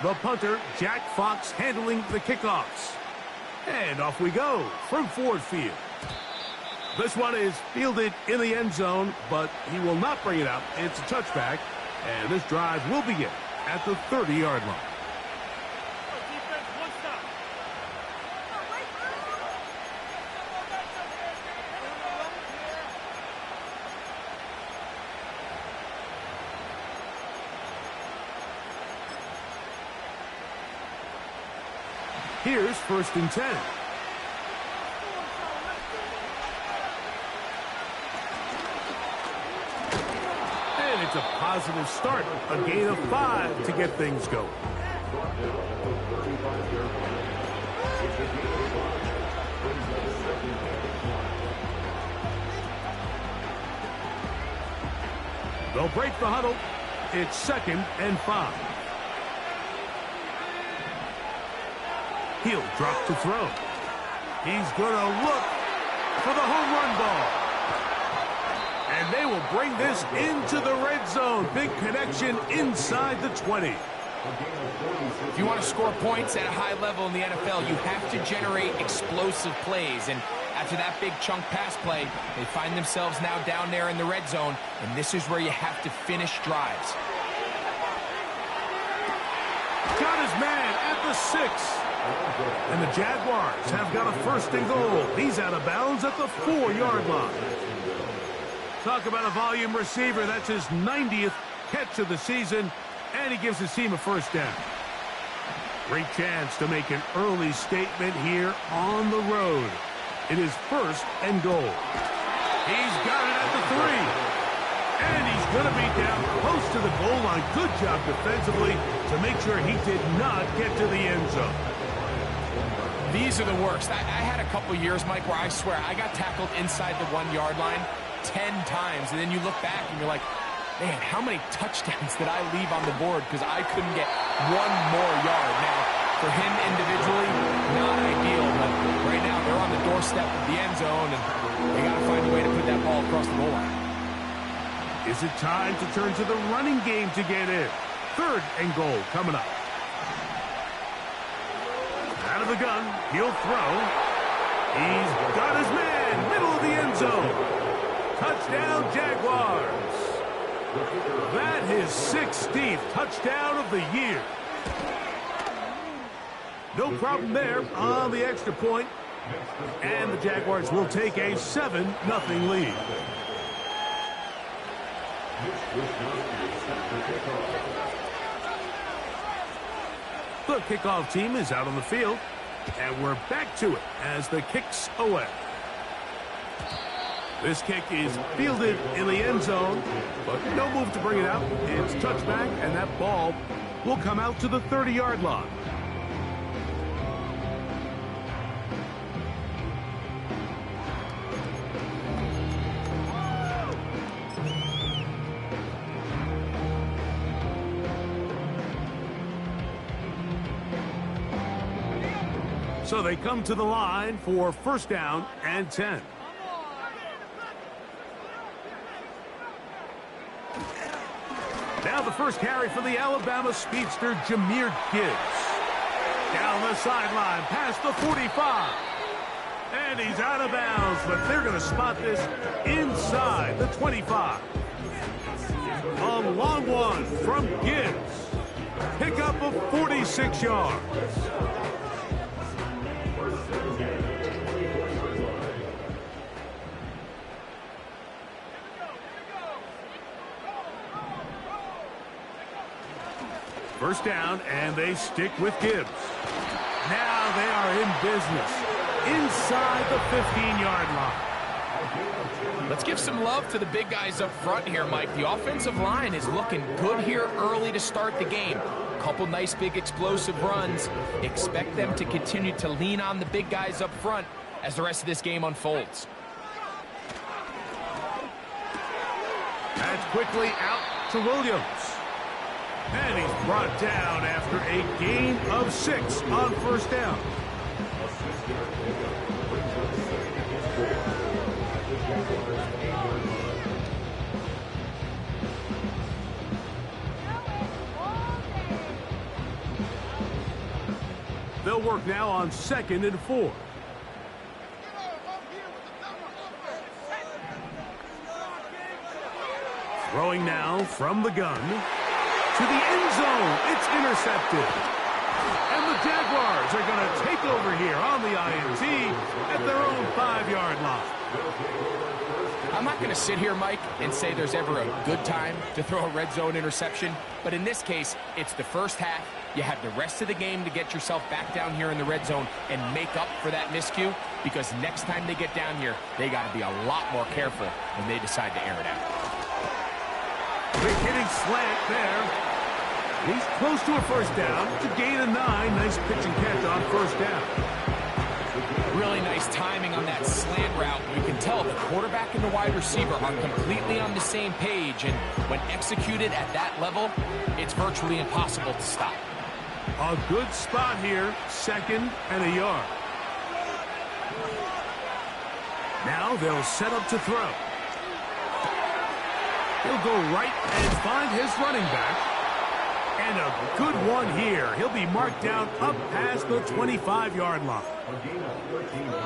The punter, Jack Fox, handling the kickoffs. And off we go from Ford Field. This one is fielded in the end zone, but he will not bring it out. It's a touchback, and this drive will begin at the 30-yard line. Here's 1st and 10. And it's a positive start. A gain of 5 to get things going. They'll break the huddle. It's 2nd and 5. He'll drop to throw. He's going to look for the home run ball. And they will bring this into the red zone. Big connection inside the 20. If you want to score points at a high level in the NFL, you have to generate explosive plays. And after that big chunk pass play, they find themselves now down there in the red zone. And this is where you have to finish drives. Got his man at the 6. And the Jaguars have got a 1st and goal. He's out of bounds at the 4-yard line. Talk about a volume receiver. That's his 90th catch of the season, and he gives his team a 1st down. Great chance to make an early statement here on the road. It is 1st and goal. He's got it at the 3. And he's going to be down close to the goal line. Good job defensively to make sure he did not get to the end zone. These are the worst. I had a couple years, Mike, where I swear I got tackled inside the 1-yard line 10 times. And then you look back and you're like, man, how many touchdowns did I leave on the board because I couldn't get one more yard? Now, for him individually, not ideal. But right now, they're on the doorstep of the end zone, and they got to find a way to put that ball across the goal line. Is it time to turn to the running game to get in? 3rd and goal coming up. Out of the gun, he'll throw. He's got his man, middle of the end zone. Touchdown, Jaguars. That is 16th touchdown of the year. No problem there on the extra point. And the Jaguars will take a 7-0 lead. The kickoff team is out on the field, and we're back to it as the kick's away. This kick is fielded in the end zone, but no move to bring it out. It's touchback, and that ball will come out to the 30-yard line. So they come to the line for 1st down and 10. Now the first carry for the Alabama speedster, Jahmyr Gibbs. Down the sideline, past the 45. And he's out of bounds, but they're going to spot this inside the 25. A long one from Gibbs. Pickup of 46 yards. First down, and they stick with Gibbs. Now they are in business inside the 15-yard line. Let's give some love to the big guys up front here, Mike. The offensive line is looking good here early to start the game. A couple nice big explosive runs. Expect them to continue to lean on the big guys up front as the rest of this game unfolds. That's quickly out to Williams. And he's brought down after a gain of 6 on 1st down. They'll work now on 2nd and 4. Throwing now from the gun to the end zone. It's intercepted. And the Jaguars are going to take over here on the INT at their own 5-yard line. I'm not going to sit here, Mike, and say there's ever a good time to throw a red zone interception. But in this case, it's the first half. You have the rest of the game to get yourself back down here in the red zone and make up for that miscue, because next time they get down here, they got to be a lot more careful when they decide to air it out. Big hitting slant there. He's close to a first down. It's a gain of 9. Nice pitch and catch on first down. Really nice timing on that slant route. You can tell the quarterback and the wide receiver are completely on the same page, and when executed at that level, it's virtually impossible to stop. A good spot here, 2nd and a yard. Now they'll set up to throw. He'll go right and find his running back. And a good one here. He'll be marked down up past the 25-yard line.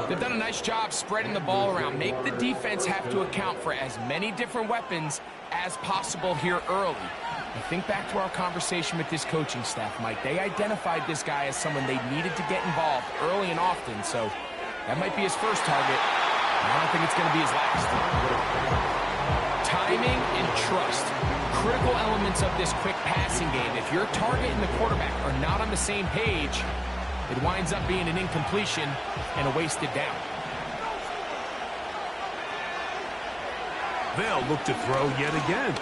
They've done a nice job spreading the ball around. Make the defense have to account for as many different weapons as possible here early. I think back to our conversation with this coaching staff, Mike. They identified this guy as someone they needed to get involved early and often, so that might be his first target. I don't think it's going to be his last. Timing and trust, critical elements of this quick passing game. If your target and the quarterback are not on the same page, it winds up being an incompletion and a wasted down. They'll look to throw yet again.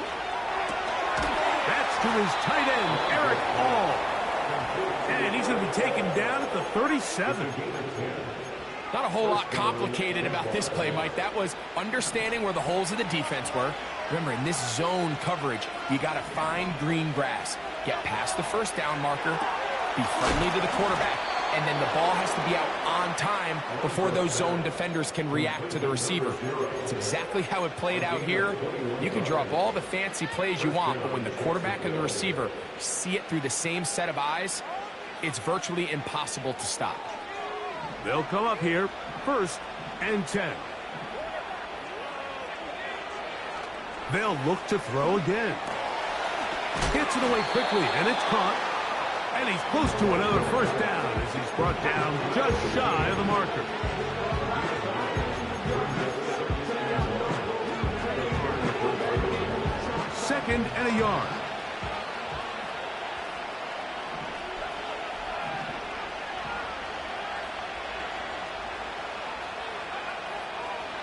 That's to his tight end, Eric Hall. And he's going to be taken down at the 37. Not a whole lot complicated about this play, Mike. That was understanding where the holes of the defense were. Remember, in this zone coverage, you got to find green grass. Get past the first down marker, be friendly to the quarterback, and then the ball has to be out on time before those zone defenders can react to the receiver. It's exactly how it played out here. You can draw up all the fancy plays you want, but when the quarterback and the receiver see it through the same set of eyes, it's virtually impossible to stop. They'll come up here, 1st and 10. They'll look to throw again. Gets it away quickly, and it's caught. And he's close to another first down as he's brought down just shy of the marker. Second and a yard.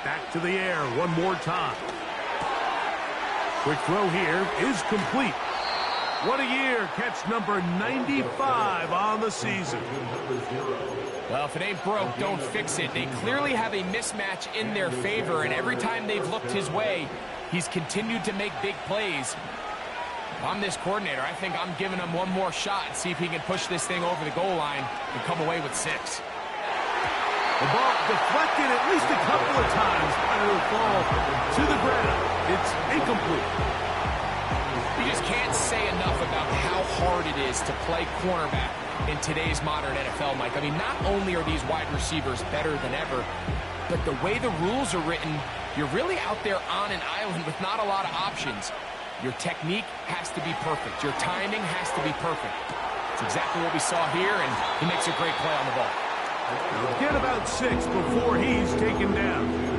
Back to the air one more time. Quick throw here is complete. What a year. Catch number 95 on the season. Well, if it ain't broke, don't fix it. They clearly have a mismatch in their favor, and every time they've looked his way, he's continued to make big plays. If I'm this coordinator, I think I'm giving him one more shot and see if he can push this thing over the goal line and come away with 6. The ball deflected at least a couple of times, and it'll fall to the ground. It's incomplete. You just can't say enough about how hard it is to play cornerback in today's modern NFL, Mike. I mean, not only are these wide receivers better than ever, but the way the rules are written, you're really out there on an island with not a lot of options. Your technique has to be perfect. Your timing has to be perfect. It's exactly what we saw here, and he makes a great play on the ball. Get about 6 before he's taken down.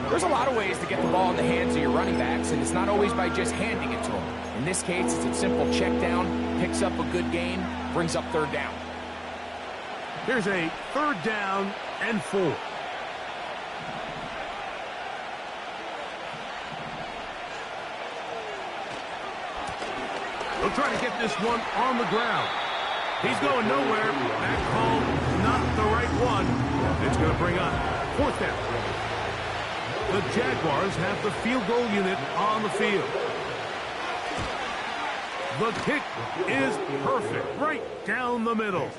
There's a lot of ways to get the ball in the hands of your running backs, and it's not always by just handing it to them. In this case, it's a simple check down, picks up a good gain, brings up 3rd down. Here's a 3rd down and 4. They'll try to get this one on the ground. He's going nowhere. That call, not the right one. It's going to bring up 4th down. The Jaguars have the field goal unit on the field. The kick is perfect, right down the middle.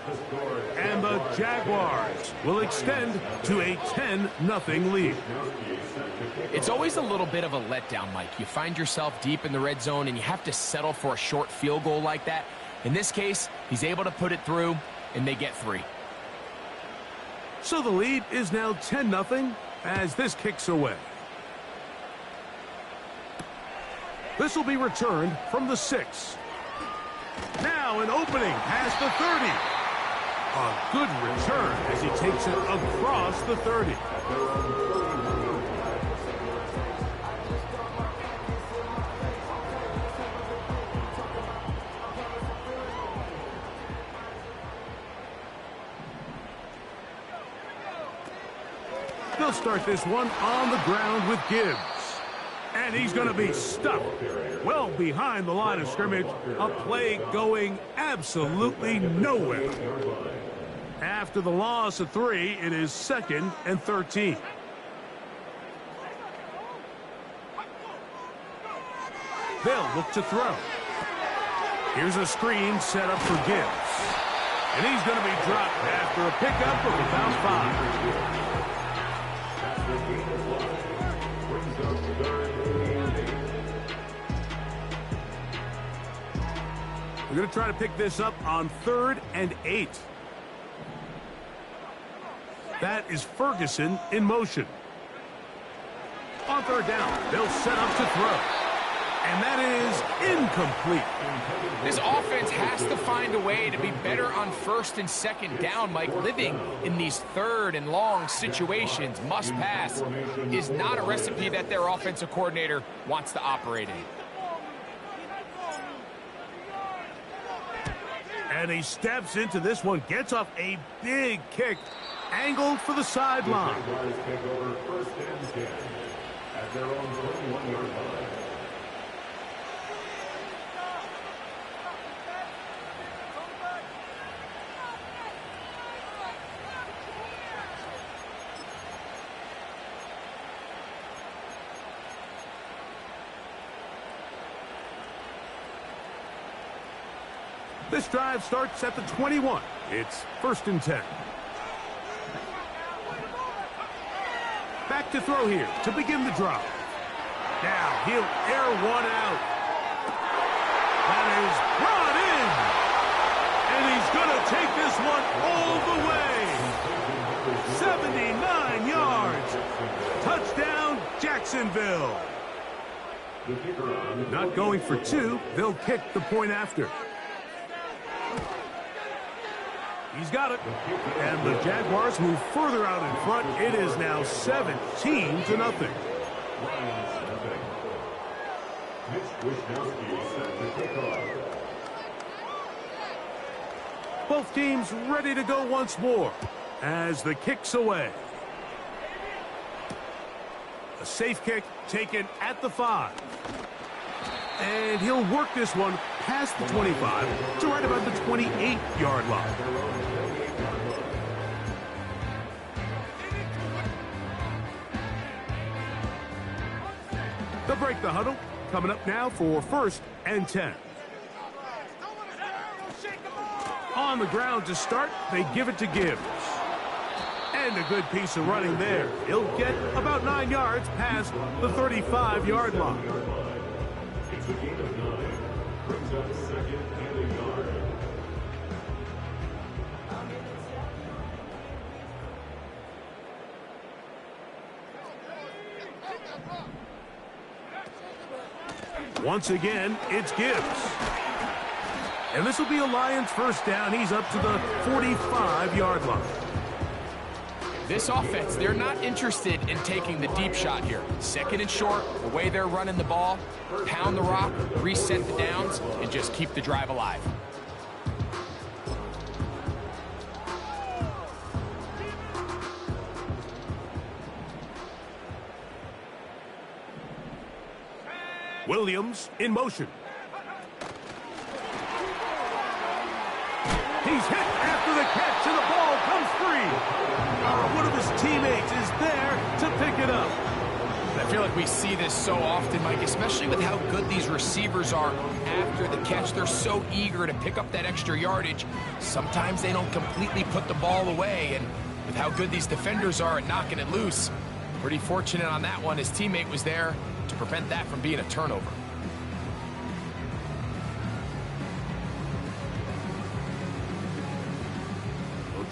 And the Jaguars will extend to a 10-0 lead. It's always a little bit of a letdown, Mike. You find yourself deep in the red zone, and you have to settle for a short field goal like that. In this case, he's able to put it through, and they get 3. So the lead is now 10-0 as this kicks away. This will be returned from the 6. Now an opening past the 30. A good return as he takes it across the 30. They'll start this one on the ground with Gibbs. And he's going to be stuck well behind the line of scrimmage. A play going absolutely nowhere. After the loss of 3, it is 2nd and 13. They'll look to throw. Here's a screen set up for Gibbs. And he's going to be dropped after a pickup of about 5. We're going to try to pick this up on 3rd and 8. That is Ferguson in motion. On 3rd down, they'll set up to throw. And that is incomplete. This offense has to find a way to be better on 1st and 2nd down, Mike. Living in these 3rd and long situations, must pass, is not a recipe that their offensive coordinator wants to operate in. And he steps into this one, gets off a big kick, angled for the sideline. This drive starts at the 21. It's 1st and 10. Back to throw here to begin the drive. Now he'll air one out. That is brought in. And he's going to take this one all the way. 79 yards. Touchdown, Jacksonville. Not going for 2. They'll kick the point after. He's got it. And the Jaguars move further out in front. It is now 17-0. Both teams ready to go once more as the kick's away. A safe kick taken at the 5. And he'll work this one past the 25 to right about the 28-yard line. They'll break the huddle. Coming up now for 1st and 10. On the ground to start, they give it to Gibbs. And a good piece of running there. He'll get about 9 yards past the 35-yard line. It's a gain of 9. Brings up 2nd and a yard. Once again, it's Gibbs. And this will be a Lions 1st down. He's up to the 45-yard line. This offense, they're not interested in taking the deep shot here. 2nd and short, the way they're running the ball, pound the rock, reset the downs, and just keep the drive alive. Williams in motion. He's hit after the catch, and the ball comes free. One of his teammates is there to pick it up. I feel like we see this so often, Mike, especially with how good these receivers are after the catch. They're so eager to pick up that extra yardage. Sometimes they don't completely put the ball away, and with how good these defenders are at knocking it loose, pretty fortunate on that one. His teammate was there to prevent that from being a turnover.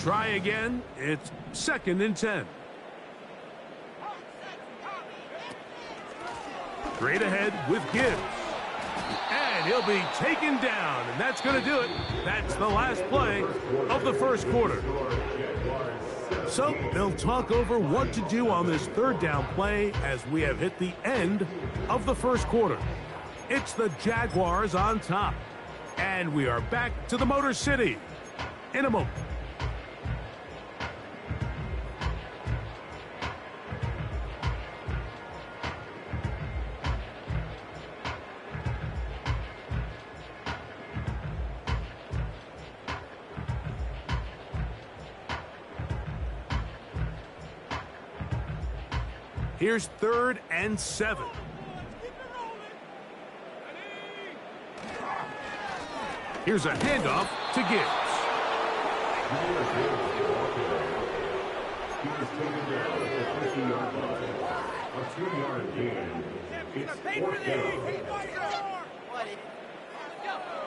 try again. It's 2nd and 10. Straight ahead with Gibbs. And he'll be taken down, and that's going to do it. That's the last play of the first quarter. So they'll talk over what to do on this 3rd down play as we have hit the end of the first quarter. It's the Jaguars on top. And we are back to the Motor City in a moment. Here's 3rd and 7. Here's a handoff to Gibbs.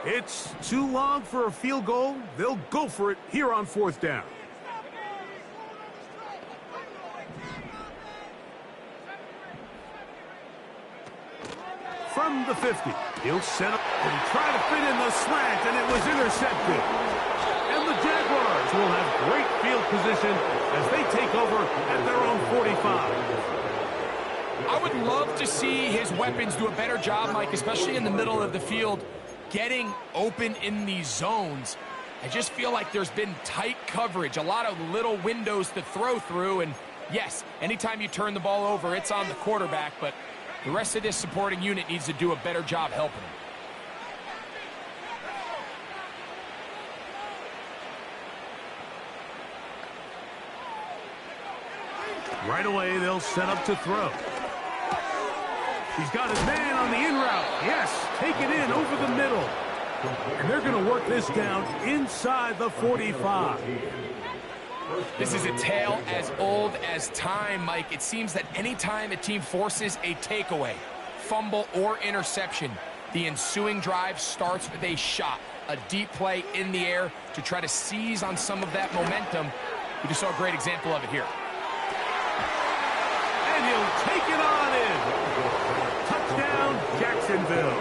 It's too long for a field goal. They'll go for it here on 4th down. From the 50, he'll set up and try to fit in the slant, and it was intercepted. And the Jaguars will have great field position as they take over at their own 45. I would love to see his weapons do a better job, Mike, especially in the middle of the field, getting open in these zones. I just feel like there's been tight coverage, a lot of little windows to throw through, and yes, anytime you turn the ball over, it's on the quarterback, but the rest of this supporting unit needs to do a better job helping him. Right away, they'll set up to throw. He's got his man on the in route. Yes, take it in over the middle. And they're going to work this down inside the 45. This is a tale as old as time, Mike. It seems that anytime a team forces a takeaway, fumble, or interception, the ensuing drive starts with a shot, a deep play in the air to try to seize on some of that momentum. We just saw a great example of it here. And he'll take it on in. Touchdown, Jacksonville.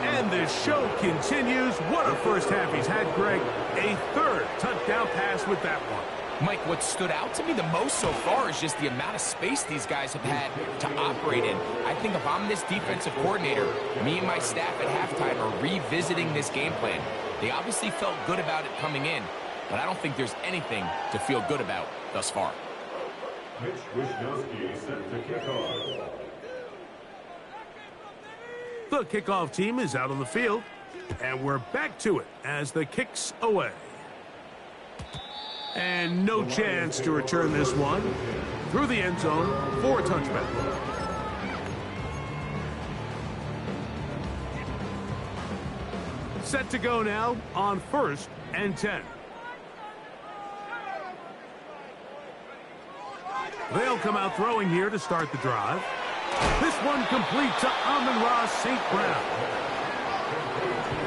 And the show continues. What a first half he's had, Greg. A 3rd touchdown pass with that one. Mike, what stood out to me the most so far is just the amount of space these guys have had to operate in. I think if I'm this defensive coordinator, me and my staff at halftime are revisiting this game plan. They obviously felt good about it coming in, but I don't think there's anything to feel good about thus far. Mitch Wisnowski set to kick off. The kickoff team is out on the field, and we're back to it as the kick's away. And no chance to return this one through the end zone for a touchback. Set to go now on 1st and 10. They'll come out throwing here to start the drive. This one complete to Amon-Ra St. Brown.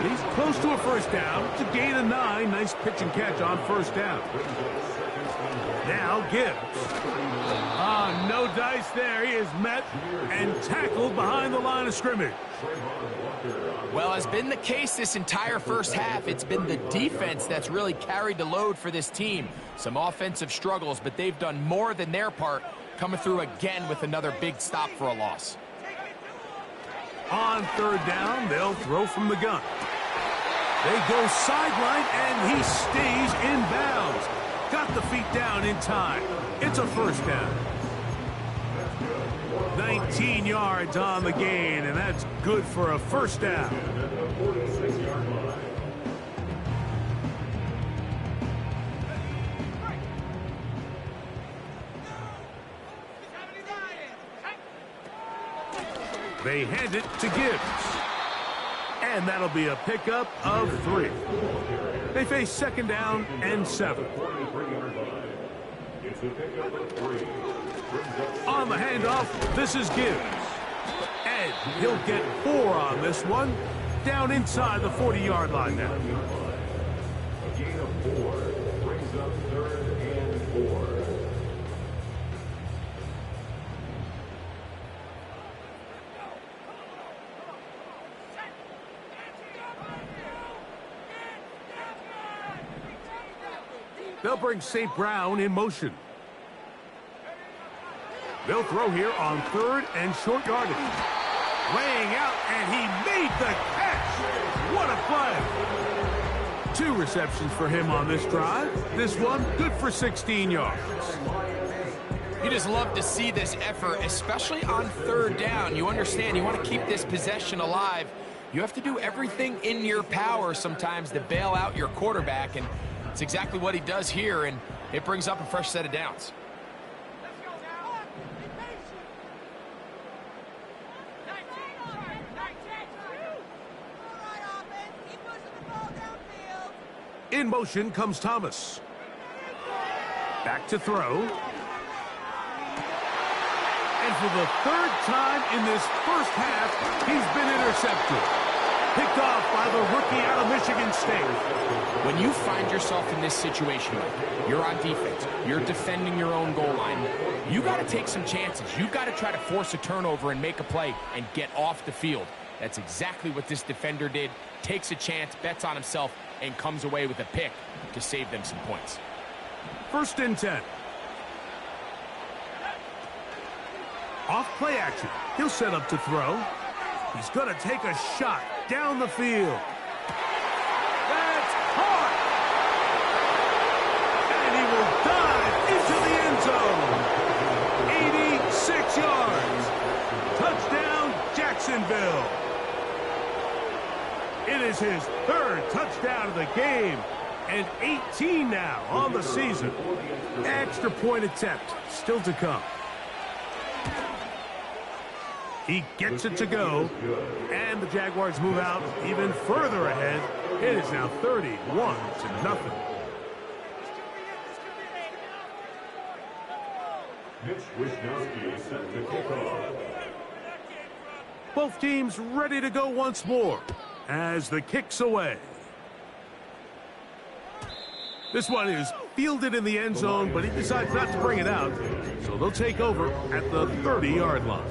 He's close to a 1st down. It's a gain of 9. Nice pitch and catch on 1st down. Now Gibbs. No dice there. He is met and tackled behind the line of scrimmage. Well, as been the case this entire first half, it's been the defense that's really carried the load for this team. Some offensive struggles, but they've done more than their part, coming through again with another big stop for a loss. On 3rd down, they'll throw from the gun. They go sideline, and he stays in bounds. Got the feet down in time. It's a 1st down. 19 yards on the gain, and that's good for a 1st down. They hand it to Gibbs. And that'll be a pickup of 3. They face 2nd down and 7. On the handoff, this is Gibbs. And he'll get 4 on this one. Down inside the 40-yard line now. A gain of 4 brings up They'll bring St. Brown in motion. They'll throw here on 3rd and short yardage. Laying out, and he made the catch. What a play. 2 receptions for him on this drive. This one good for 16 yards. You just love to see this effort, especially on 3rd down. You understand, you want to keep this possession alive. You have to do everything in your power sometimes to bail out your quarterback, and it's exactly what he does here, and it brings up a fresh set of downs. In motion comes Thomas. Back to throw. And for the 3rd time in this first half, he's been intercepted. Picked off by the rookie out of Michigan State. When you find yourself in this situation, you're on defense, you're defending your own goal line, you got to take some chances. You got to try to force a turnover and make a play and get off the field. That's exactly what this defender did. Takes a chance, bets on himself, and comes away with a pick to save them some points. 1st and 10. Off play action. He'll set up to throw. He's going to take a shot down the field. That's caught! And he will dive into the end zone. 86 yards. Touchdown, Jacksonville. It is his 3rd touchdown of the game, and 18 now on the season. Extra point attempt still to come. He gets it to go, and the Jaguars move out even further ahead. It is now 31-0. Mitch Wishnowsky set to kick off. Both teams ready to go once more as the kick's away. This one is fielded in the end zone, but he decides not to bring it out, so they'll take over at the 30-yard line.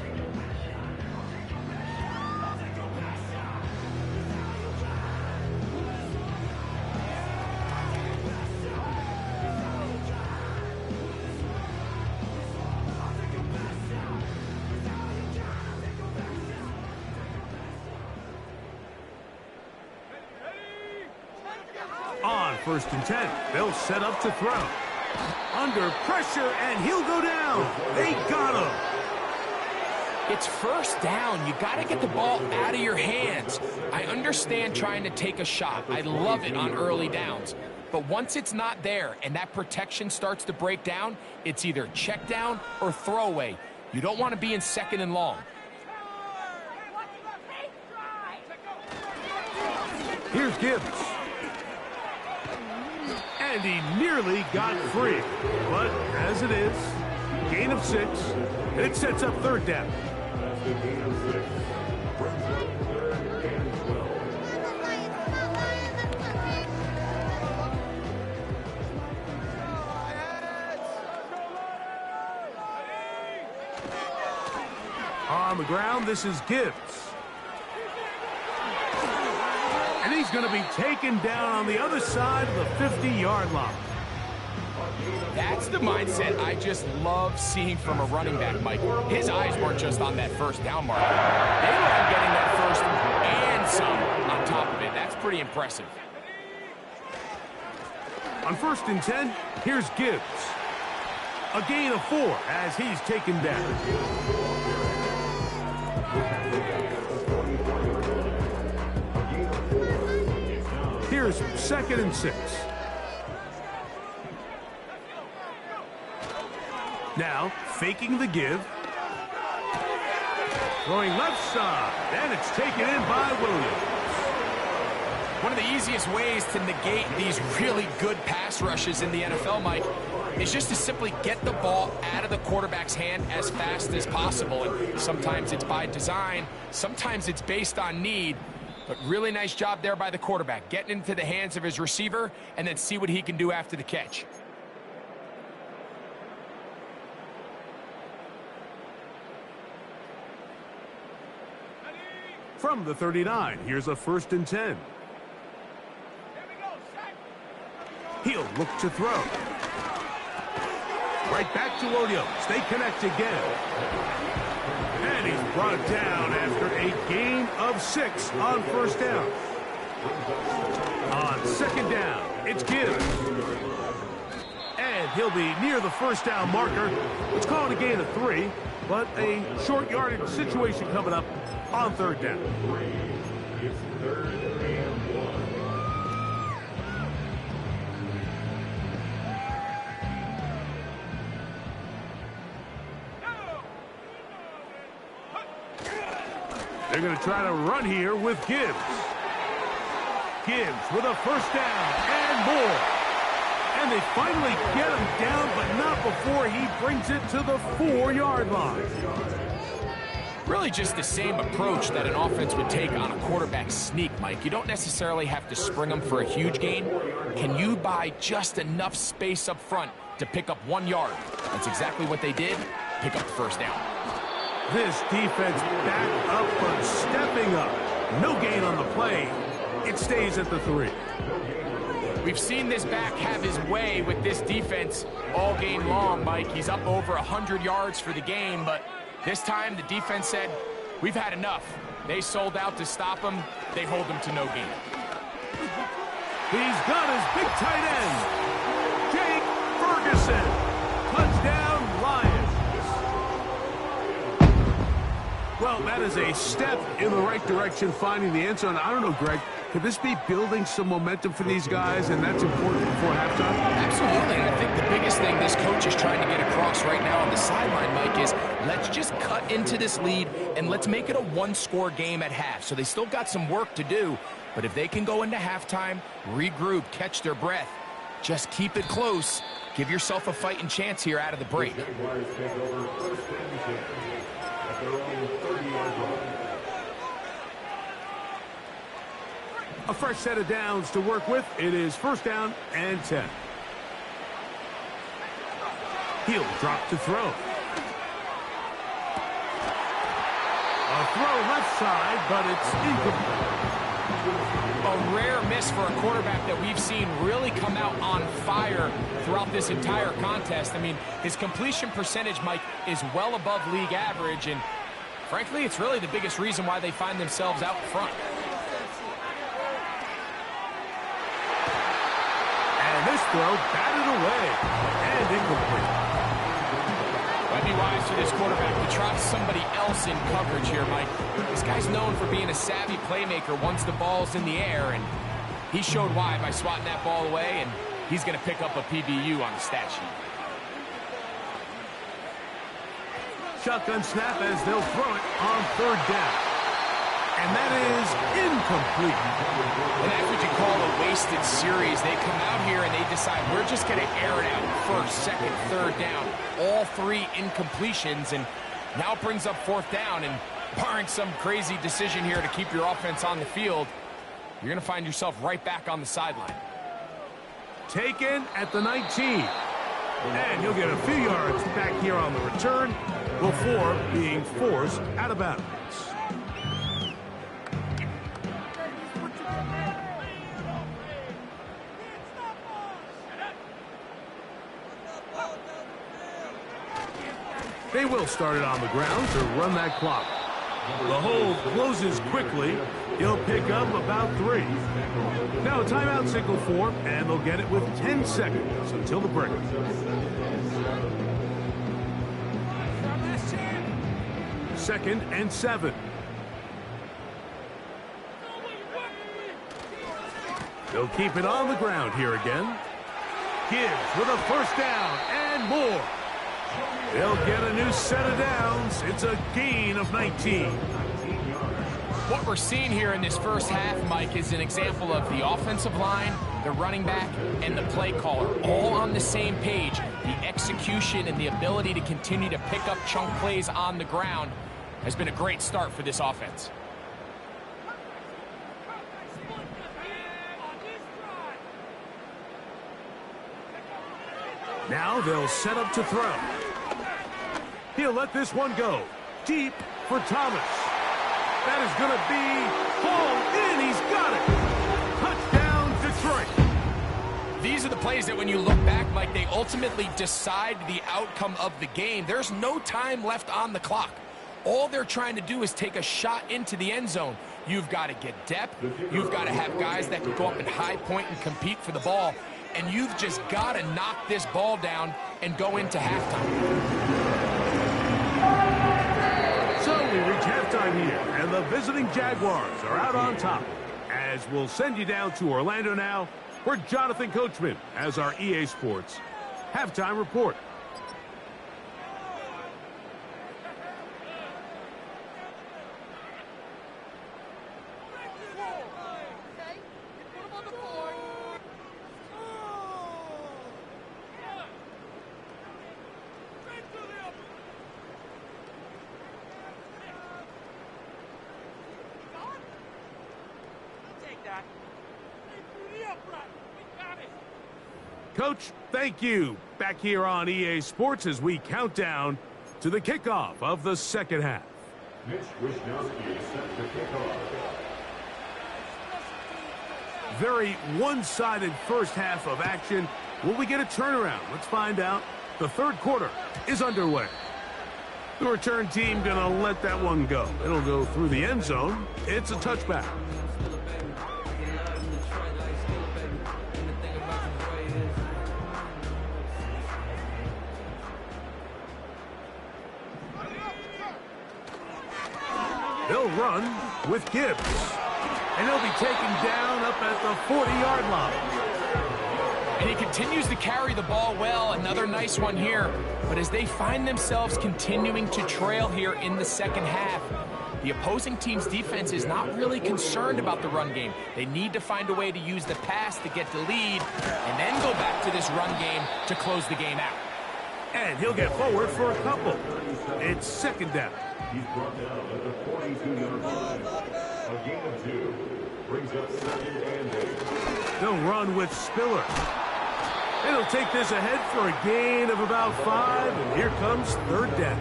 On 1st and 10, they'll set up to throw. Under pressure, and he'll go down. They got him. It's 1st down. You got to get the ball out of your hands. I understand trying to take a shot. I love it on early downs. But once it's not there and that protection starts to break down, it's either check down or throwaway. You don't want to be in 2nd and long. Here's Gibbs. And he nearly got free. But as it is, gain of 6, and it sets up 3rd down. On the ground, this is Gibbs. And he's going to be taken down on the other side of the 50-yard line. That's the mindset I just love seeing from a running back, Mike. His eyes weren't just on that 1st down marker. They were on getting that 1st and some on top of it. That's pretty impressive. On 1st and 10, here's Gibbs. A gain of 4 as he's taken down. Here's 2nd and 6. Now, faking the give. Throwing left side, and it's taken in by Williams. One of the easiest ways to negate these really good pass rushes in the NFL, Mike, is just to simply get the ball out of the quarterback's hand as fast as possible. And sometimes it's by design, sometimes it's based on need. But really nice job there by the quarterback, getting into the hands of his receiver and then see what he can do after the catch. From the 39, here's a 1st and 10. He'll look to throw. Right back to Williams. They connect again. And he's brought down after a gain of 6 on first down. On second down, it's Gibbs. And he'll be near the first down marker. Let's call it a gain of 3, but a short yardage situation coming up on third down. It's third and 1. They're going to try to run here with Gibbs. Gibbs with a first down and more. And they finally get him down, but not before he brings it to the 4-yard line. Really just the same approach that an offense would take on a quarterback sneak, Mike. You don't necessarily have to spring them for a huge gain. Can you buy just enough space up front to pick up 1 yard? That's exactly what they did. Pick up the first down. This defense back up but stepping up. No gain on the play. It stays at the 3. We've seen this back have his way with this defense all game long, Mike. He's up over 100 yards for the game, but this time the defense said, we've had enough. They sold out to stop him. They hold him to no gain. He's got his big tight end, Jake Ferguson. Touchdown, Lions. Well, that is a step in the right direction, finding the end zone. I don't know, Greg, could this be building some momentum for these guys, and that's important before halftime? Absolutely, and I think the biggest thing this coach is trying to get across right now on the sideline, Mike, is let's just cut into this lead, and let's make it a 1-score game at half. So they still got some work to do, but if they can go into halftime, regroup, catch their breath, just keep it close, give yourself a fighting chance here out of the break. Jaguars take over first and 10 at their own 30-yard line. A fresh set of downs to work with. It is first down and 10. He'll drop to throw. A throw left side, but it's incomplete. A rare miss for a quarterback that we've seen really come out on fire throughout this entire contest. I mean, his completion percentage, Mike, is well above league average, and frankly, it's really the biggest reason why they find themselves out front. And this throw batted away and incomplete. Might be wise for this quarterback to try somebody else in coverage here, Mike. This guy's known for being a savvy playmaker once the ball's in the air, and he showed why by swatting that ball away, and he's going to pick up a PBU on the stat sheet. Shotgun snap as they'll throw it on third down. And that is incomplete. And that's what you call a wasted series. They come out here and they decide, we're just going to air it out. First, second, third down. All 3 incompletions, and now it brings up fourth down. And barring some crazy decision here to keep your offense on the field, you're going to find yourself right back on the sideline. Taken at the 19. And he'll get a few yards back here on the return before being forced out of bounds. They will start it on the ground to run that clock. The hold closes quickly. He'll pick up about 3. Now a timeout signal for him, and they'll get it with 10 seconds until the break. Second and 7. They'll keep it on the ground here again. Gibbs with a first down and more. They'll get a new set of downs. It's a gain of 19. What we're seeing here in this first half, Mike, is an example of the offensive line, the running back, and the play caller all on the same page. The execution and the ability to continue to pick up chunk plays on the ground has been a great start for this offense. Now they'll set up to throw. He'll let this one go. Deep for Thomas. That is going to be hauled in. He's got it. Touchdown, Detroit. These these are the plays that when you look back, Mike, they ultimately decide the outcome of the game. There's no time left on the clock. All they're trying to do is take a shot into the end zone. You've got to get depth. You've got to have guys that can go up and high point and compete for the ball. And you've just got to knock this ball down and go into halftime. So we reach halftime here, and the visiting Jaguars are out on top. As we'll send you down to Orlando now, where Jonathan Coachman has our EA Sports halftime report. Coach, thank you. Back here on EA Sports as we count down to the kickoff of the second half. Mitch Wisnowski set the kickoff. Very one-sided first half of action. Will we get a turnaround? Let's find out. The third quarter is underway. The return team gonna let that one go. It'll go through the end zone. It's a touchback. They'll run with Gibbs. And he'll be taken down up at the 40-yard line. And he continues to carry the ball well. Another nice one here. But as they find themselves continuing to trail here in the second half, the opposing team's defense is not really concerned about the run game. They need to find a way to use the pass to get the lead and then go back to this run game to close the game out. And he'll get forward for a couple. It's second down. He's brought down at the 42-yard line. A gain of 2 brings up 2nd and 8. They'll run with Spiller. And he'll take this ahead for a gain of about 5, and here comes third down.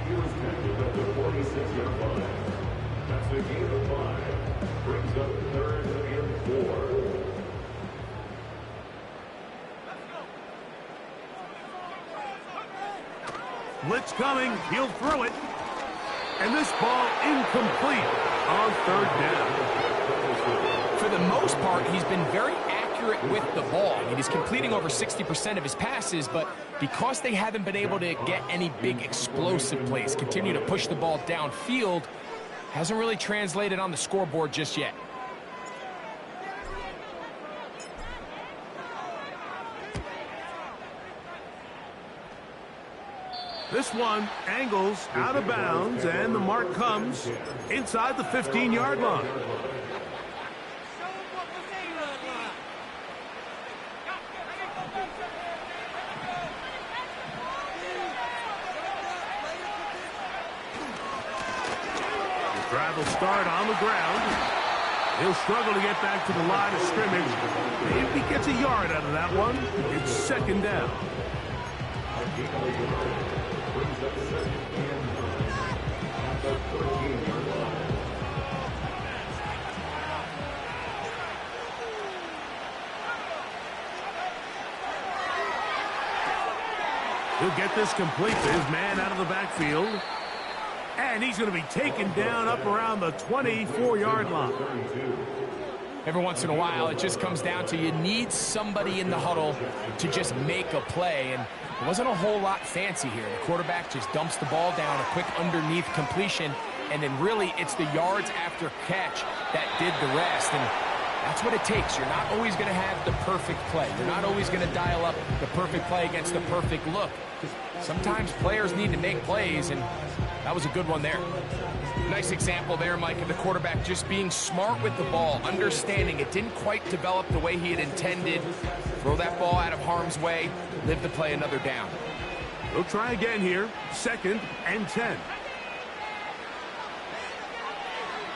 He was tackled at the 46-yard line. That's a gain of 5. Brings up 3rd and 4. Blitz coming. He'll throw it. And this ball incomplete on third down. For the most part, he's been very accurate with the ball. I mean, he's completing over 60% of his passes, but because they haven't been able to get any big explosive plays, continue to push the ball downfield, hasn't really translated on the scoreboard just yet. This one angles out of bounds, and the mark comes inside the 15-yard line. The drive will start on the ground. He'll struggle to get back to the line of scrimmage. If he gets a yard out of that one, it's second down. He'll get this complete to his man out of the backfield. And he's going to be taken down up around the 24-yard line. Every once in a while, it just comes down to you need somebody in the huddle to just make a play. And it wasn't a whole lot fancy here. The quarterback just dumps the ball down, a quick underneath completion, and then really it's the yards after catch that did the rest. And that's what it takes. You're not always going to have the perfect play. You're not always going to dial up the perfect play against the perfect look. Sometimes players need to make plays, and that was a good one there. Nice example there, Mike, of the quarterback just being smart with the ball, understanding it didn't quite develop the way he had intended. Throw that ball out of harm's way, live to play another down. He'll try again here, 2nd and 10.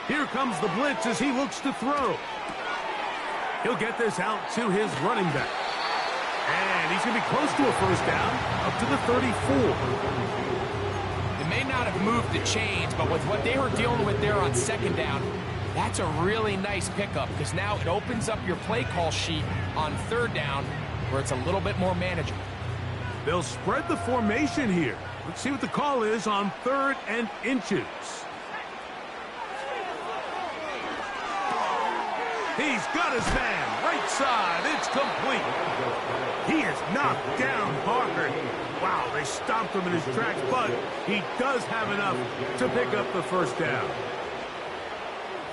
Here comes the blitz as he looks to throw. He'll get this out to his running back. And he's going to be close to a first down, up to the 34. They may not have moved the chains, but with what they were dealing with there on second down, That's a really nice pickup because now it opens up your play call sheet on third down where it's a little bit more manageable. They'll spread the formation here. Let's see what the call is on 3rd and inches. He's got his man, right side, it's complete. He is knocked down hard. Wow, they stomped him in his tracks, but he does have enough to pick up the first down.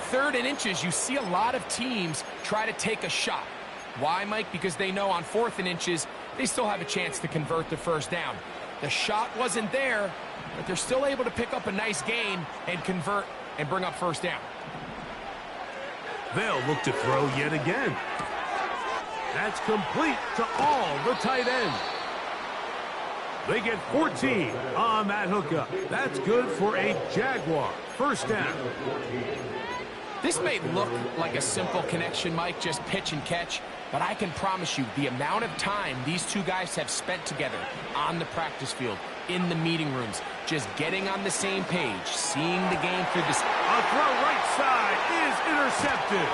3rd and inches, you see a lot of teams try to take a shot. Why, Mike? Because they know on 4th and inches, they still have a chance to convert the first down. The shot wasn't there, but they're still able to pick up a nice gain and convert and bring up first down. They'll look to throw yet again. That's complete to all the tight ends. They get 14 on that hookup. That's good for a Jaguar first down. This may look like a simple connection, Mike, just pitch and catch, but I can promise you the amount of time these two guys have spent together on the practice field, in the meeting rooms, just getting on the same page, seeing the game through this. A throw right side is intercepted.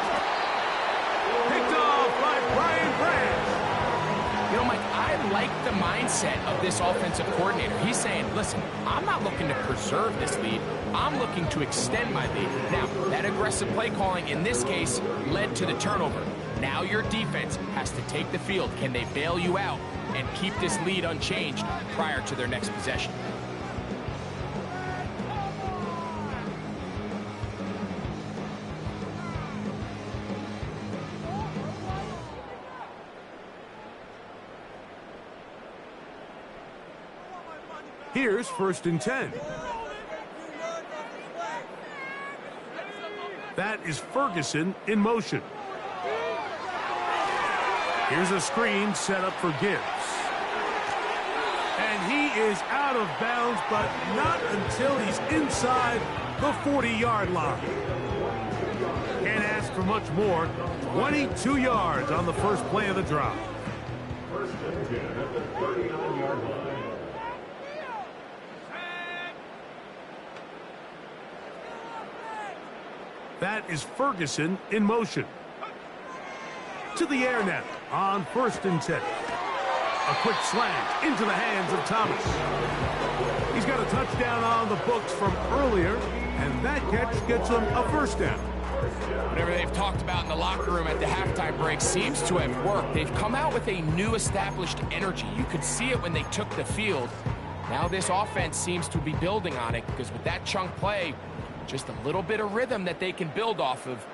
Picked off by Brian Branch. You know, Mike, I like the mindset of this offensive coordinator. He's saying, listen, I'm not looking to preserve this lead. I'm looking to extend my lead. Now, that aggressive play calling in this case led to the turnover. Now your defense has to take the field. Can they bail you out and keep this lead unchanged prior to their next possession? Here's 1st and 10. That is Ferguson in motion. Here's a screen set up for Gibbs. And he is out of bounds, but not until he's inside the 40-yard line. Can't ask for much more. 22 yards on the first play of the drive. 1st and 10 at the 39-yard line. That is Ferguson in motion. To the air now on 1st and 10. A quick slant into the hands of Thomas. He's got a touchdown on the books from earlier, and that catch gets him a first down. Whatever they've talked about in the locker room at the halftime break seems to have worked. They've come out with a new established energy. You could see it when they took the field. Now this offense seems to be building on it because with that chunk play, just a little bit of rhythm that they can build off of.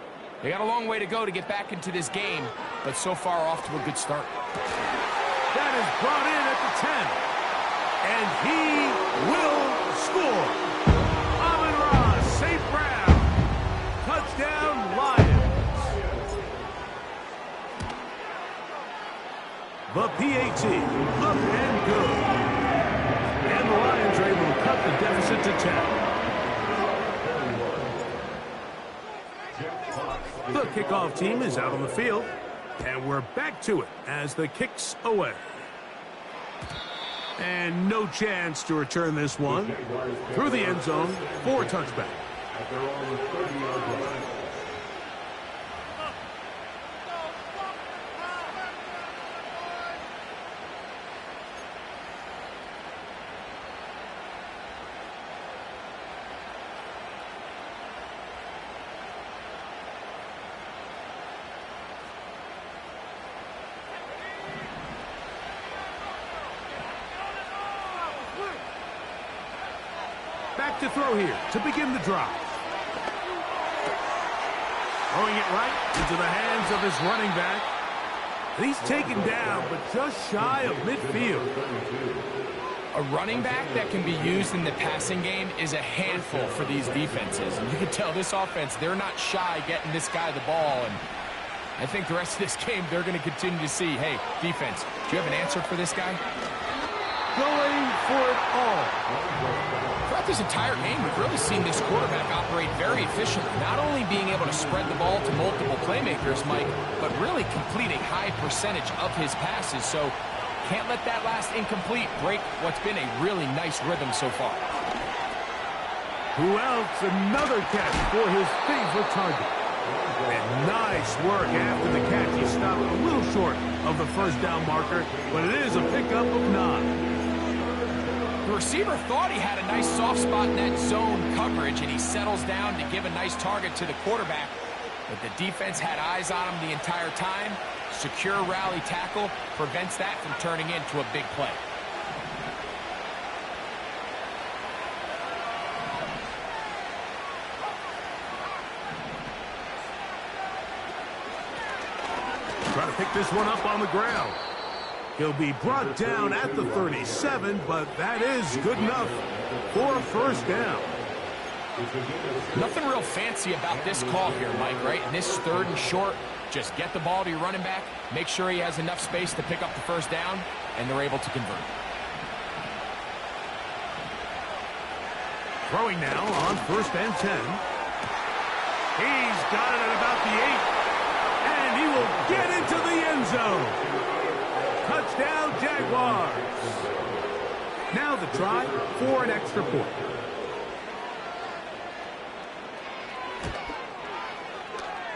They got a long way to go to get back into this game, but so far off to a good start. That is brought in at the 10. And he will score. Amon-Ra St. Brown. Touchdown, Lions. The PAT up and good. And the Lions are able to cut the deficit to 10. The kickoff team is out on the field, and we're back to it as the kick's away. And no chance to return this one through the end zone for a touchback. Back to throw here to begin the drive. Throwing it right into the hands of his running back. And he's taken down, but just shy of midfield. A running back that can be used in the passing game is a handful for these defenses. And you can tell this offense, they're not shy getting this guy the ball. And I think the rest of this game, they're going to continue to see, hey, defense, do you have an answer for this guy? Going for it all. Throughout this entire game, we've really seen this quarterback operate very efficiently, not only being able to spread the ball to multiple playmakers, Mike, but really complete a high percentage of his passes. So can't let that last incomplete break what's been a really nice rhythm so far. Who else? Another catch for his favorite target. And nice work after the catch. He stopped a little short of the first down marker, but it is a pickup of 9. The receiver thought he had a nice soft spot in that zone coverage, and he settles down to give a nice target to the quarterback. But the defense had eyes on him the entire time. Secure rally tackle prevents that from turning into a big play. Trying to pick this one up on the ground. He'll be brought down at the 37, but that is good enough for a first down. Nothing real fancy about this call here, Mike, right? In this 3rd and short, just get the ball to your running back, make sure he has enough space to pick up the first down, and they're able to convert. Throwing now on 1st and 10. He's got it at about the 8. And he will get into the end zone. Touchdown, Jaguars. Now the try for an extra point.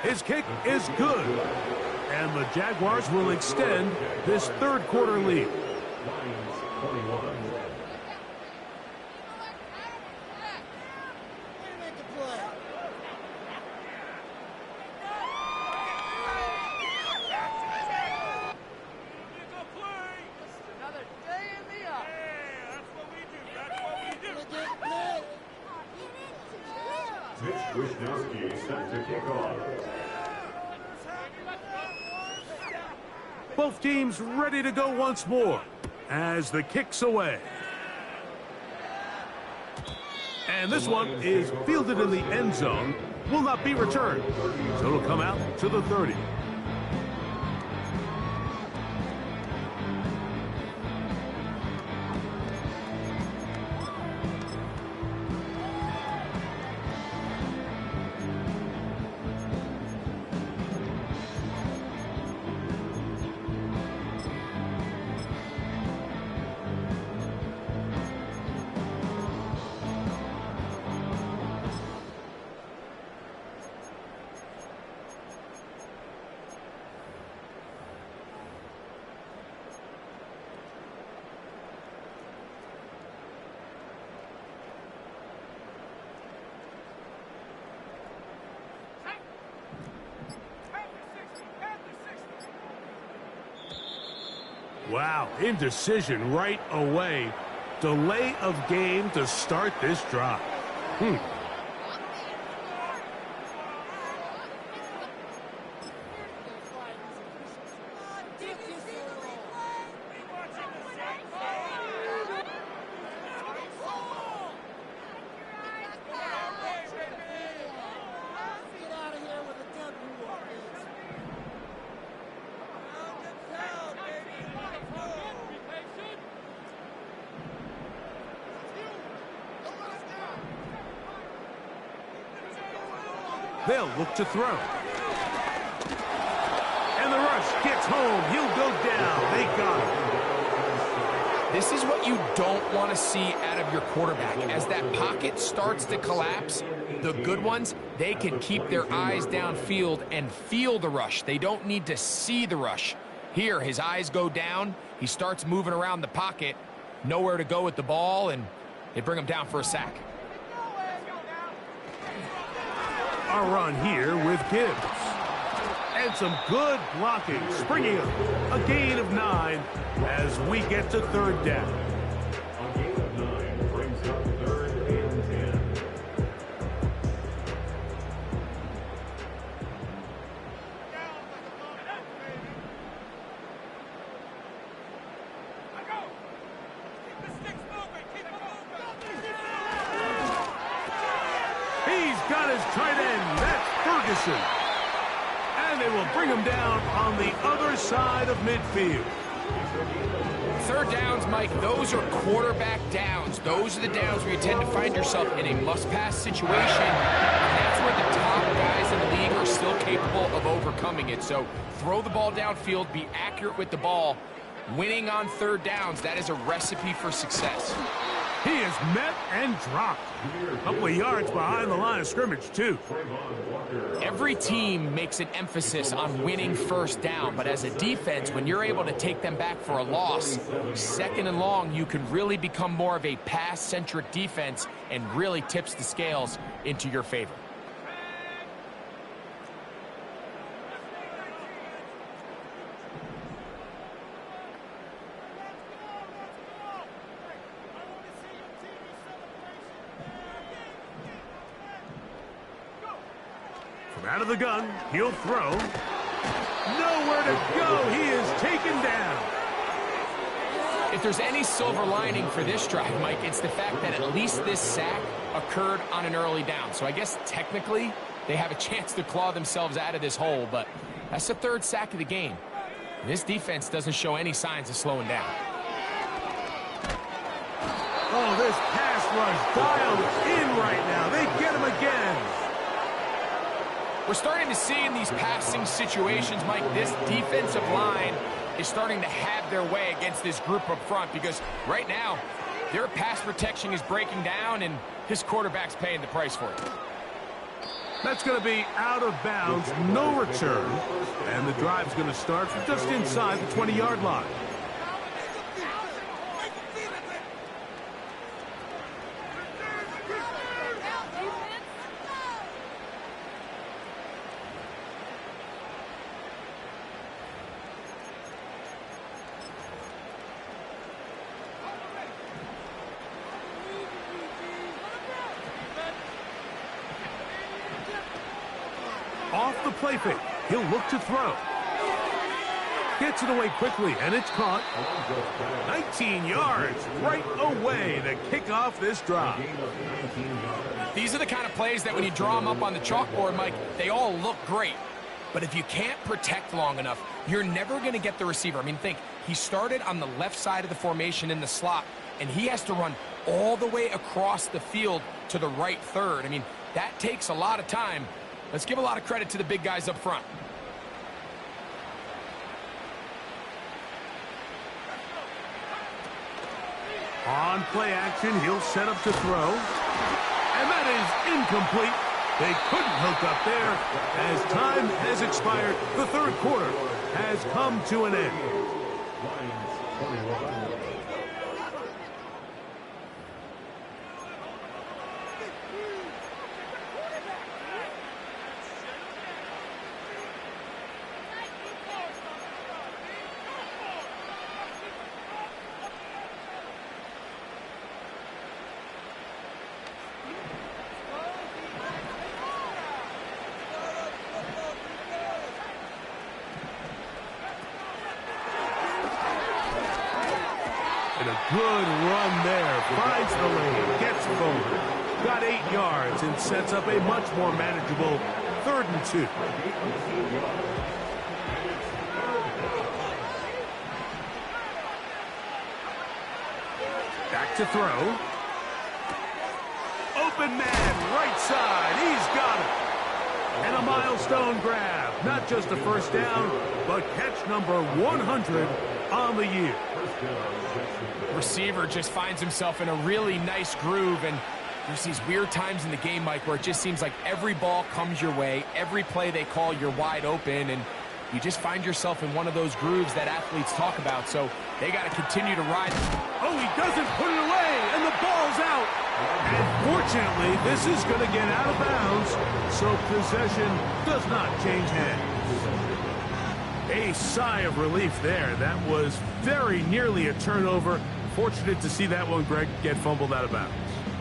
His kick is good. And the Jaguars will extend this 3rd quarter lead. Set to kick off. Both teams ready to go once more as the kick's away. And this one is fielded in the end zone, will not be returned. So it'll come out to the 30. Wow, indecision right away. Delay of game to start this drive. They'll look to throw. And the rush gets home. He'll go down. They got him. This is what you don't want to see out of your quarterback. As that pocket starts to collapse, the good ones, they can keep their eyes downfield and feel the rush. They don't need to see the rush. Here, his eyes go down. He starts moving around the pocket. Nowhere to go with the ball, and they bring him down for a sack. A run here with Gibbs. And some good blocking, springing up a gain of 9 as we get to 3rd down. A gain of 9 brings up 3rd and 10. He's got his tight end. That's Ferguson. And they will bring him down on the other side of midfield. 3rd downs, Mike, those are quarterback downs. Those are the downs where you tend to find yourself in a must-pass situation. And that's where the top guys in the league are still capable of overcoming it. So throw the ball downfield, be accurate with the ball. Winning on 3rd downs, that is a recipe for success. He is met and dropped. A couple of yards behind the line of scrimmage, too. Every team makes an emphasis on winning first down, but as a defense, when you're able to take them back for a loss, second and long, you can really become more of a pass-centric defense and really tips the scales into your favor. Out of the gun, he'll throw. Nowhere to go. He is taken down. If there's any silver lining for this drive, Mike, it's the fact that at least this sack occurred on an early down. So I guess technically they have a chance to claw themselves out of this hole, but that's the third sack of the game. And this defense doesn't show any signs of slowing down. Oh, this pass rush dialed in right now. They get him again. We're starting to see in these passing situations, Mike, this defensive line is starting to have their way against this group up front because right now, their pass protection is breaking down and his quarterback's paying the price for it. That's going to be out of bounds, no return, and the drive's going to start from just inside the 20-yard line. Off the play fake, he'll look to throw. Gets it away quickly, and it's caught. 19 yards right away to kick off this drive. These are the kind of plays that when you draw them up on the chalkboard, Mike, they all look great. But if you can't protect long enough, you're never going to get the receiver. I mean, think, he started on the left side of the formation in the slot, and he has to run all the way across the field to the right third. I mean, that takes a lot of time. Let's give a lot of credit to the big guys up front. On play action, he'll set up to throw. And that is incomplete. They couldn't hook up there. As time has expired, the third quarter has come to an end. And a good run there. Finds the lane. Gets forward. Got 8 yards and sets up a much more manageable 3rd and 2. Back to throw. Open man, right side. He's got it. And a milestone grab. Not just a first down, but catch number 100 on the year. Receiver just finds himself in a really nice groove, and there's these weird times in the game, Mike, where it just seems like every ball comes your way, every play they call, you're wide open, and you just find yourself in one of those grooves that athletes talk about, so they got to continue to ride. Oh, he doesn't put it away, and the ball's out. And fortunately, this is going to get out of bounds, so possession does not change hands. A sigh of relief there. That was very nearly a turnover. Fortunate to see that one, Greg, get fumbled out of bounds.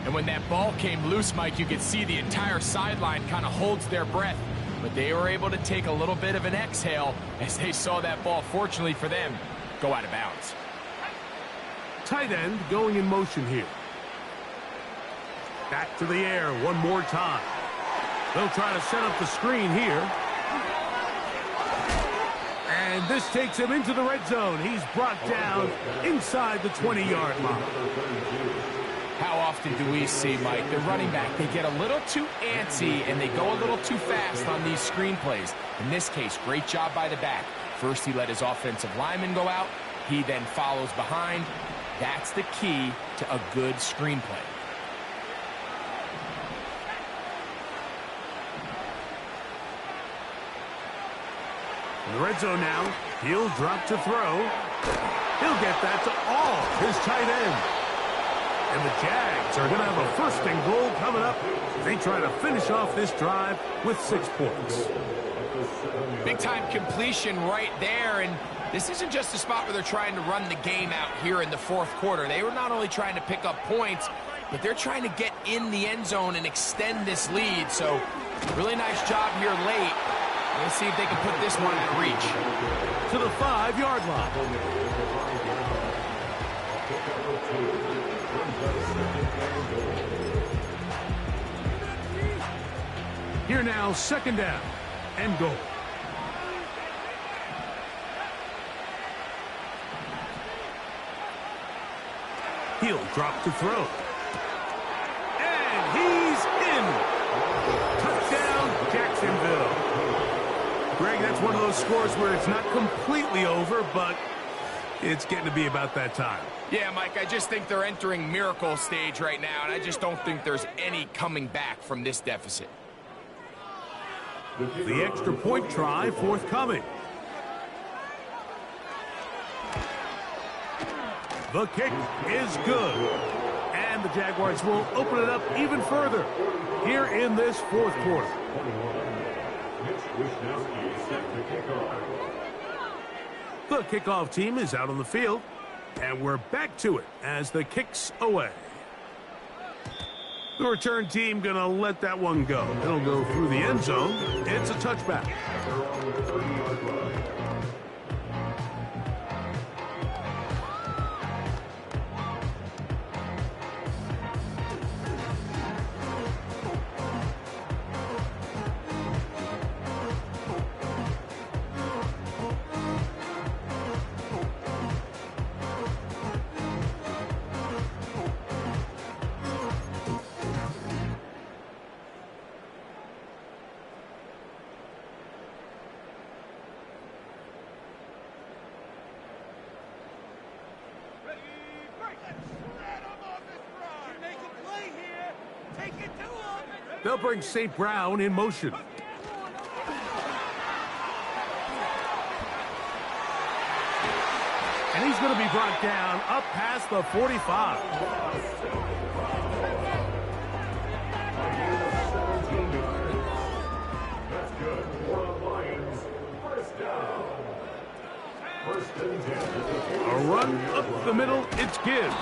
And when that ball came loose, Mike, you could see the entire sideline kind of holds their breath. But they were able to take a little bit of an exhale as they saw that ball, fortunately for them, go out of bounds. Tight end going in motion here. Back to the air one more time. They'll try to set up the screen here. And this takes him into the red zone. He's brought down inside the 20-yard line. How often do we see, Mike, the running back, they get a little too antsy and they go a little too fast on these screen plays. In this case, great job by the back. First, he let his offensive lineman go out. He then follows behind. That's the key to a good screenplay. In the red zone now, he'll drop to throw. He'll get that to all his tight end. And the Jags are going to have a first and goal coming up. They try to finish off this drive with 6 points. Big-time completion right there, and this isn't just a spot where they're trying to run the game out here in the fourth quarter. They were not only trying to pick up points, but they're trying to get in the end zone and extend this lead. So, really nice job here late. Let's see if they can put this one out of reach. To the 5-yard line. Here now, second down and goal. He'll drop to throw. And he's in. Touchdown, Jacksonville. Greg, that's one of those scores where it's not completely over, but it's getting to be about that time. Yeah, Mike, I just think they're entering miracle stage right now, and I just don't think there's any coming back from this deficit. The extra point try forthcoming. The kick is good. And the Jaguars will open it up even further here in this fourth quarter. The kickoff team is out on the field, and we're back to it as the kick's away. The return team going to let that one go. It'll go through the end zone. It's a touchback. They'll bring St. Brown in motion. And he's going to be brought down up past the 45. That's good. For the Lions, first down. A run up the middle, it's Gibbs.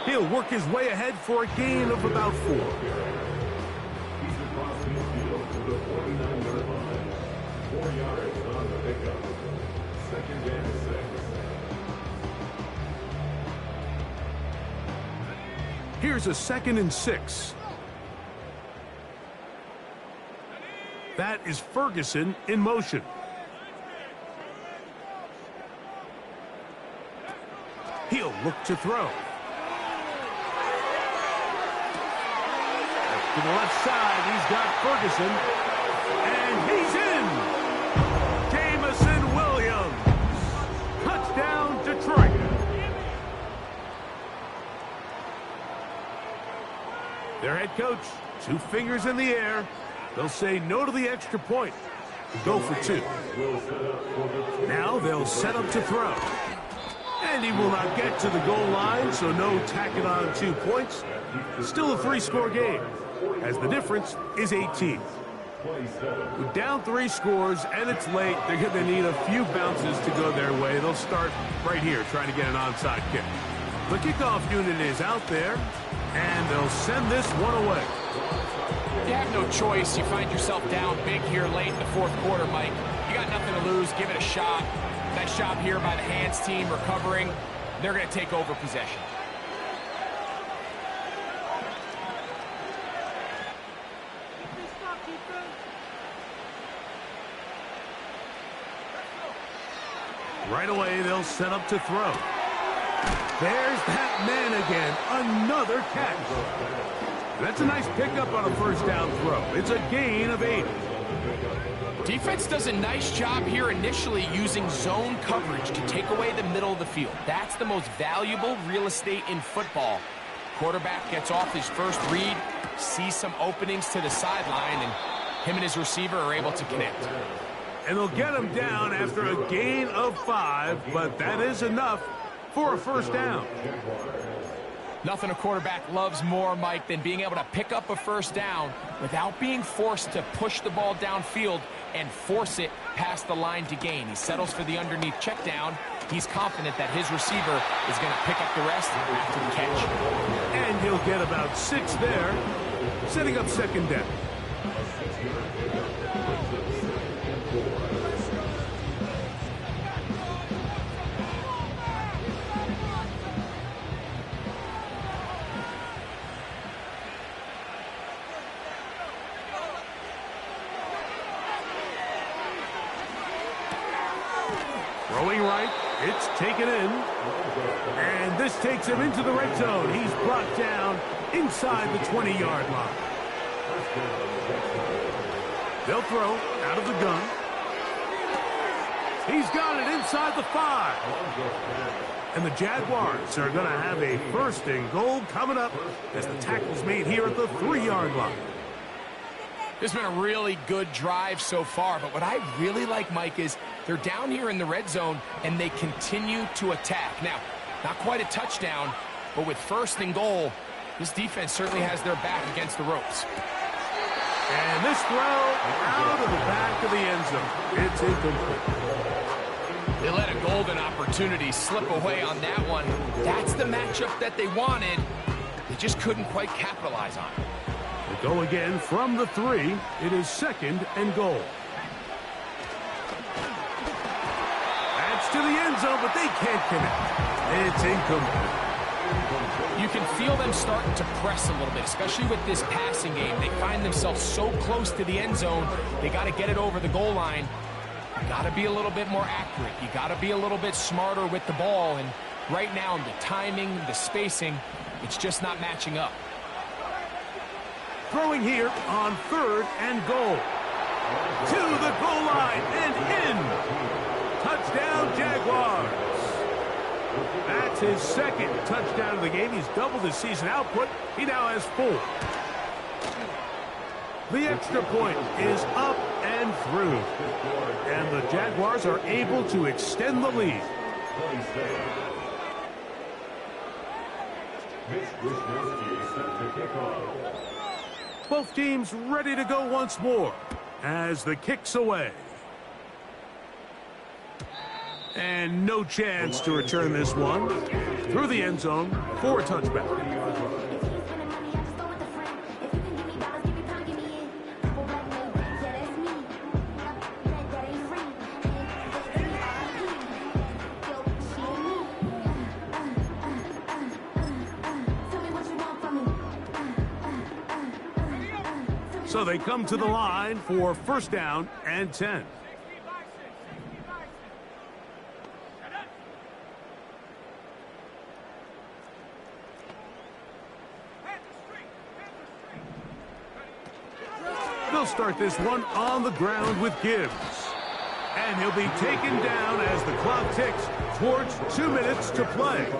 He'll work his way ahead for a gain of about 4. He's across midfield to the 49-yard line. 4 yards on the pickup. Second and 6. Here's a 2nd and 6. That is Ferguson in motion. He'll look to throw. To the left side, he's got Ferguson. And he's in! Jamison Williams. Touchdown, Detroit. Their head coach, 2 fingers in the air. They'll say no to the extra point. Go for 2. Now they'll set up to throw. And he will not get to the goal line, so no tacking on 2 points. Still a 3-score game, as the difference is 18. With down 3 scores and it's late, they're going to need a few bounces to go their way. They'll start right here trying to get an onside kick. The kickoff unit is out there, and they'll send this one away. You have no choice. You find yourself down big here late in the fourth quarter, Mike. You got nothing to lose. Give it a shot. Nice job here by the hands team recovering. They're going to take over possession. Right away, they'll set up to throw. There's that man again. Another catch. That's a nice pickup on a first down throw. It's a gain of 8. Defense does a nice job here initially using zone coverage to take away the middle of the field. That's the most valuable real estate in football. Quarterback gets off his first read, sees some openings to the sideline, and him and his receiver are able to connect. And they'll get him down after a gain of 5, but that is enough for a first down. Nothing a quarterback loves more, Mike, than being able to pick up a first down without being forced to push the ball downfield and force it past the line to gain. He settles for the underneath check down. He's confident that his receiver is going to pick up the rest after the catch. And he'll get about 6 there, setting up second down. Throwing right, it's taken in. And this takes him into the red zone. He's brought down inside the 20-yard line. They'll throw out of the gun. He's got it inside the 5. And the Jaguars are going to have a first and goal coming up as the tackle's made here at the 3-yard line. This has been a really good drive so far, but what I really like, Mike, is they're down here in the red zone, and they continue to attack. Now, not quite a touchdown, but with first and goal, this defense certainly has their back against the ropes. And this throw out of the back of the end zone. It's incomplete. They let a golden opportunity slip away on that one. That's the matchup that they wanted. They just couldn't quite capitalize on it. They go again from the 3. It is second and goal. That's to the end zone, but they can't connect. It's incomplete. You can feel them starting to press a little bit, especially with this passing game. They find themselves so close to the end zone, they got to get it over the goal line. You got to be a little bit more accurate. You got to be a little bit smarter with the ball. And right now, the timing, the spacing, it's just not matching up. Throwing here on 3rd and goal. To the goal line and in. Touchdown, Jaguars. That's his second touchdown of the game. He's doubled his season output. He now has 4. The extra point is up and through. And the Jaguars are able to extend the lead. Both teams ready to go once more as the kick's away. And no chance to return this one through the end zone for a touchback. So they come to the line for first down and 10. They'll start this one on the ground with Gibbs. And he'll be taken down as the clock ticks towards 2 minutes to play.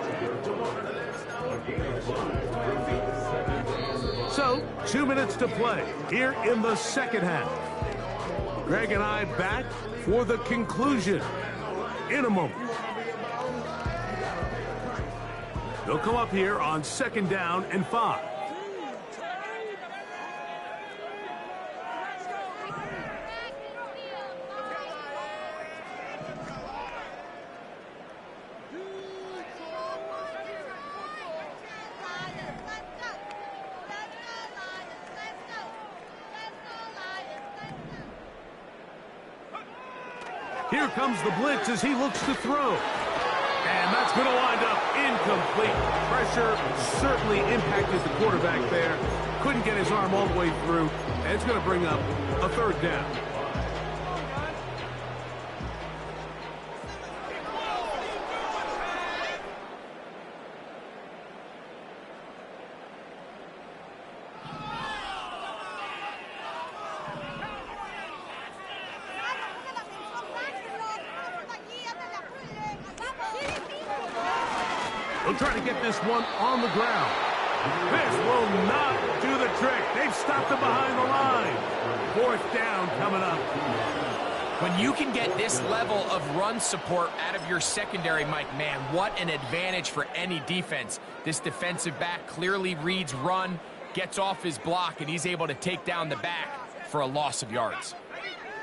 So, 2 minutes to play here in the second half. Greg and I back for the conclusion in a moment. They'll come up here on second down and 5. Here comes the blitz as he looks to throw. And that's going to wind up incomplete. Pressure certainly impacted the quarterback there. Couldn't get his arm all the way through. And it's going to bring up a third down. trying to get this one on the ground. This will not do the trick. They've stopped him behind the line. 4th down coming up. When you can get this level of run support out of your secondary, Mike, man, what an advantage for any defense. This defensive back clearly reads run, gets off his block, and he's able to take down the back for a loss of yards.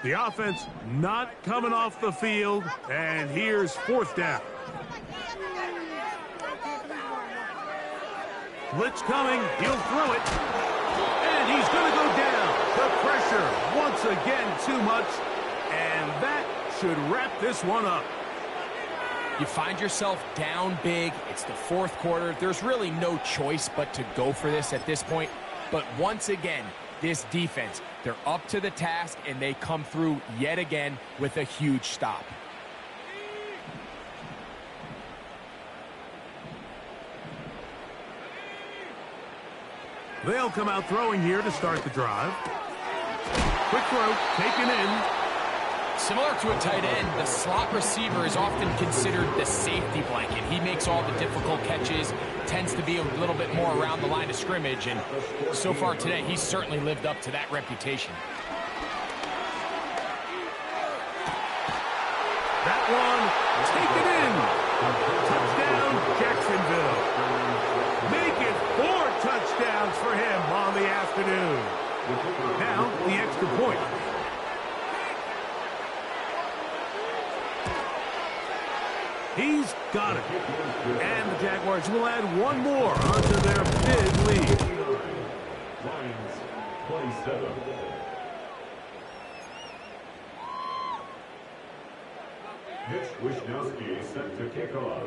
The offense not coming off the field, and here's 4th down. Blitz coming, he'll throw it, and he's going to go down. The pressure, once again, too much, and that should wrap this one up. You find yourself down big. It's the 4th quarter. There's really no choice but to go for this at this point. But once again, this defense, they're up to the task, and they come through yet again with a huge stop. They'll come out throwing here to start the drive. Quick throw, taken in. Similar to a tight end, the slot receiver is often considered the safety blanket. He makes all the difficult catches, tends to be a little bit more around the line of scrimmage, and so far today, he's certainly lived up to that reputation. That one, taken in. Touchdown, Jacksonville. Make it 4 touchdowns for him on the afternoon. Now, the extra point. He's got it. And the Jaguars will add one more onto their big lead. Lions, 27. Mitch Wishnowsky set to kick off.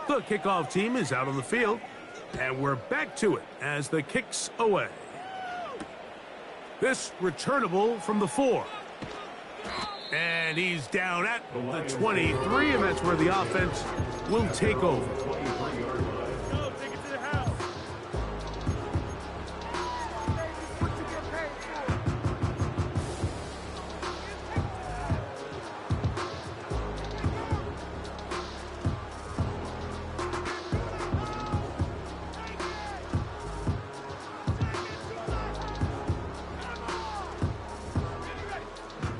The kickoff team is out on the field, and we're back to it as the kick's away. This returnable from the 4. And he's down at the 23, and that's where the offense will take over.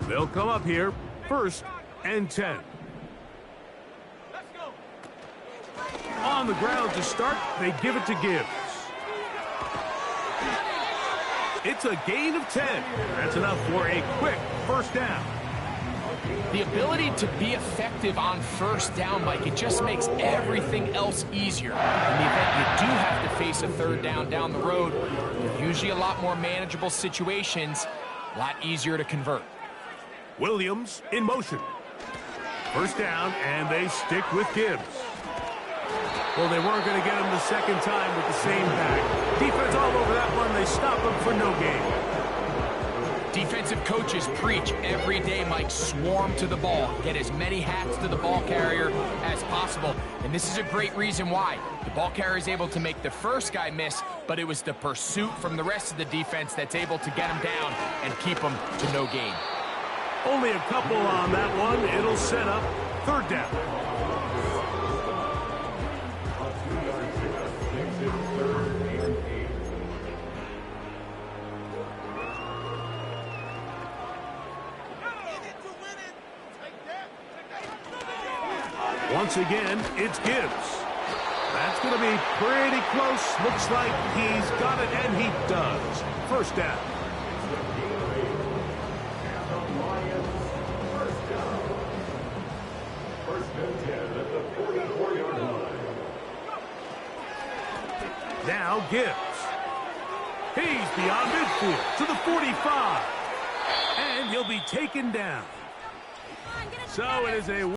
They'll come up here, 1st and 10. On the ground to start, they give it to Gibbs. It's a gain of 10. That's enough for a quick 1st down. The ability to be effective on 1st down, Mike, it just makes everything else easier. In the event you do have to face a 3rd down the road, they're usually a lot more manageable situations, a lot easier to convert. Williams in motion. 1st down, and they stick with Gibbs. Well, they weren't going to get him the 2nd time with the same back. Defense all over that one. They stop him for no gain. Defensive coaches preach every day, Mike, swarm to the ball. Get as many hats to the ball carrier as possible. And this is a great reason why. The ball carrier is able to make the first guy miss, but it was the pursuit from the rest of the defense that's able to get him down and keep him to no gain. Only a couple on that one. It'll set up 3rd down. Once again, it's Gibbs. That's going to be pretty close. Looks like he's got it, and he does. 1st down. Now Gibbs. He's beyond midfield to the 45. And he'll be taken down. So it is a